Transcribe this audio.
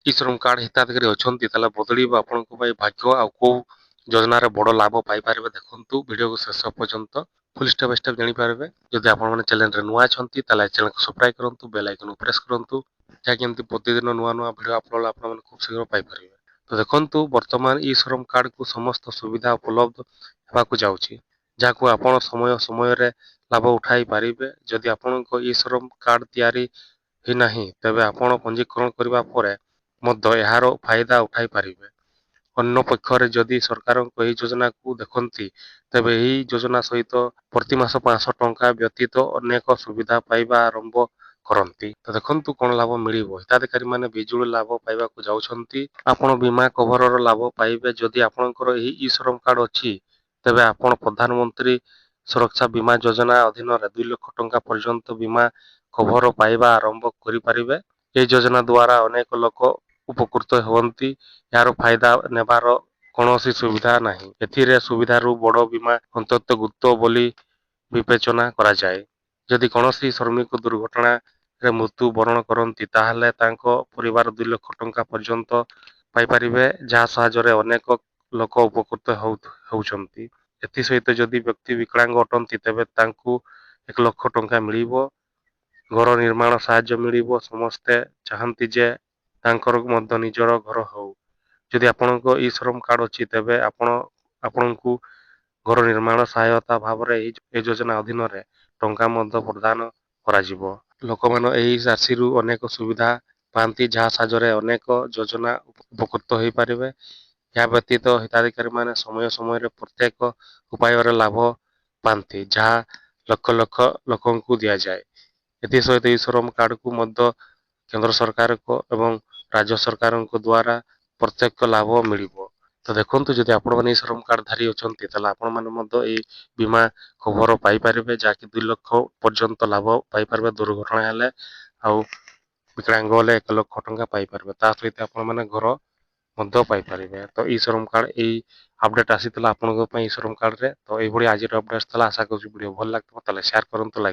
ଇ ଶ୍ରମ କାର୍ଡ ହିତାଧିକାରୀ ଅଛନ୍ତି ତାହେଲେ ବଦଳିବ ଆପଣଙ୍କ ପାଇଁ ଭାଗ୍ୟ। ଆଉ କୋଉ ଯୋଜନାରେ ବଡ ଲାଭ ପାଇପାରିବେ ଦେଖନ୍ତୁ ଭିଡିଓକୁ ଶେଷ ପର୍ଯ୍ୟନ୍ତ ଫୁଲ ଷ୍ଟେପ ବାଇ ଷ୍ଟେପ ଜାଣିପାରିବେ। ଯଦି ଆପଣମାନେ ଚ୍ୟାନେଲରେ ନୂଆ ଅଛନ୍ତି ତାହେଲେ ଚ୍ୟାନେଲକୁ ସବସ୍କ୍ରାଇବ କରନ୍ତୁ, ବେଲ ଆଇକନକୁ ପ୍ରେସ କରନ୍ତୁ, ଯାହାକି ଏମିତି ପ୍ରତିଦିନ ନୂଆ ନୂଆ ଭିଡିଓ ଅପଲୋଡ ଆପଣମାନେ ଖୁବ ଶୀଘ୍ର ପାଇପାରିବେ। ତ ଦେଖନ୍ତୁ ବର୍ତ୍ତମାନ ଇ ଶ୍ରମ କାର୍ଡକୁ ସମସ୍ତ ସୁବିଧା ଉପଲବ୍ଧ ହେବାକୁ ଯାଉଛି, ଯାହାକୁ ଆପଣ ସମୟ ସମୟରେ ଲାଭ ଉଠାଇ ପାରିବେ। ଯଦି ଆପଣଙ୍କ ଇ ଶ୍ରମ କାର୍ଡ ତିଆରି ହେଇନାହିଁ ତେବେ ଆପଣ ପଞ୍ଜୀକରଣ କରିବା ପରେ ମଧ୍ୟ ଏହାର ଫାଇଦା ଉଠାଇ ପାରିବେ। ଅନ୍ୟ ପକ୍ଷରେ ଯଦି ସରକାରଙ୍କ ଏହି ଯୋଜନାକୁ ଦେଖନ୍ତି ତେବେ ଏହି ଯୋଜନା ସହିତ ପ୍ରତି ମାସ 500 ଟଙ୍କା ବ୍ୟତୀତ ଅନେକ ସୁବିଧା ପାଇବା ଆରମ୍ଭ କରନ୍ତି। ତ ଦେଖନ୍ତୁ କଣ ଲାଭ ମିଳିବ। ହିତାଧିକାରୀ ମାନେ ବିଜୁଳି ଲାଭ ପାଇବାକୁ ଯାଉଛନ୍ତି। ଆପଣ ବୀମା କଭରର ଲାଭ ପାଇବେ। ଯଦି ଆପଣଙ୍କର ଏହି ଇ ଶ୍ରମ କାର୍ଡ ଅଛି ତେବେ ଆପଣ ପ୍ରଧାନମନ୍ତ୍ରୀ ସୁରକ୍ଷା ବୀମା ଯୋଜନା ଅଧୀନରେ 2 ଲକ୍ଷ ଟଙ୍କା ପର୍ଯ୍ୟନ୍ତ ବୀମା କଭର ପାଇବା ଆରମ୍ଭ କରିପାରିବେ। ଏହି ଯୋଜନା ଦ୍ୱାରା ଅନେକ ଲୋକ ଉପକୃତ ହୁଅନ୍ତି। ଏହାର ଫାଇଦା ନେବାର କୌଣସି ସୁବିଧା ନାହିଁ। ଏଥିରେ ସୁବିଧାରୁ ବଡ ବୀମା ଅନ୍ତର୍ଭୁକ୍ତ ବୋଲି ବିବେଚନା କରାଯାଏ। ଯଦି କୌଣସି ଶ୍ରମିକ ଦୁର୍ଘଟଣାରେ ମୃତ୍ୟୁ ବରଣ କରନ୍ତି ତାହେଲେ ତାଙ୍କ ପରିବାର 2 ଲକ୍ଷ ଟଙ୍କା ପର୍ଯ୍ୟନ୍ତ ପାଇପାରିବେ, ଯାହା ସାହାଯ୍ୟରେ ଅନେକ ଲୋକ ଉପକୃତ ହେଉଛନ୍ତି। ଏଥିସହିତ ଯଦି ବ୍ୟକ୍ତି ବିକଳାଙ୍ଗ ଅଟନ୍ତି ତେବେ ତାଙ୍କୁ 1 ଲକ୍ଷ ଟଙ୍କା ମିଳିବ। ଘର ନିର୍ମାଣ ସାହାଯ୍ୟ ମିଳିବ। ସମସ୍ତେ ଚାହାନ୍ତି ଯେ ତାଙ୍କର ମଧ୍ୟ ନିଜର ଘର ହେଉ। ଯଦି ଆପଣଙ୍କ ଇ ଶ୍ରମ କାର୍ଡ ଅଛି ତେବେ ଆପଣଙ୍କୁ ଘର ନିର୍ମାଣ ସହାୟତା ଭାବରେ ଏହି ଯୋଜନା ଅଧୀନରେ ଟଙ୍କା ମଧ୍ୟ ପ୍ରଦାନ କରାଯିବ। ଲୋକମାନେ ଏହି ରାଶିରୁ ଅନେକ ସୁବିଧା ପାଆନ୍ତି, ଯାହା ସାହାଯ୍ୟରେ ଅନେକ ଯୋଜନା ଉପକୃତ ହୋଇପାରିବେ। ଏହା ବ୍ୟତୀତ ହିତାଧିକାରୀ ମାନେ ସମୟ ସମୟରେ ପ୍ରତ୍ୟେକ ଉପାୟରେ ଲାଭ ପାଆନ୍ତି, ଯାହା ଲକ୍ଷ ଲକ୍ଷ ଲୋକଙ୍କୁ ଦିଆଯାଏ। ଏଥିସହିତ ଇ ଶ୍ରମ କାର୍ଡକୁ ମଧ୍ୟ କେନ୍ଦ୍ର ସରକାରଙ୍କ ଏବଂ ରାଜ୍ୟ ସରକାରଙ୍କ ଦ୍ୱାରା ପ୍ରତ୍ୟକ୍ଷ ଲାଭ ମିଳିବ। ତ ଦେଖନ୍ତୁ ଯଦି ଆପଣମାନେ ଇ ଶ୍ରମ କାର୍ଡ ଧାରୀ ଅଛନ୍ତି ତାହେଲେ ଆପଣମାନେ ମଧ୍ୟ ଏହି ବୀମା କଭର ପାଇପାରିବେ, ଯାହାକି 2 ଲକ୍ଷ ପର୍ଯ୍ୟନ୍ତ ଲାଭ ପାଇପାରିବେ ଦୁର୍ଘଟଣା ହେଲେ। ଆଉ ବିକଳାଙ୍ଗ ହେଲେ 1 ଲକ୍ଷ ଟଙ୍କା ପାଇପାରିବେ। ତା ସହିତ ଆପଣମାନେ ଘର ମଧ୍ୟ ପାଇପାରିବେ। ତ ଇ ଶ୍ରମ କାର୍ଡ ଏଇ ଅପଡେଟ ଆସିଥିଲା ଆପଣଙ୍କ ପାଇଁ ଇ ଶ୍ରମ କାର୍ଡରେ। ତ ଏଇଭଳି ଆଜିର ଅପଡେଟ ଥିଲା। ଆଶା କରୁଛି ଭିଡିଓ ଭଲ ଲାଗିଥିବ। ତାହେଲେ ସେୟାର କରନ୍ତୁ, ଲାଇକ୍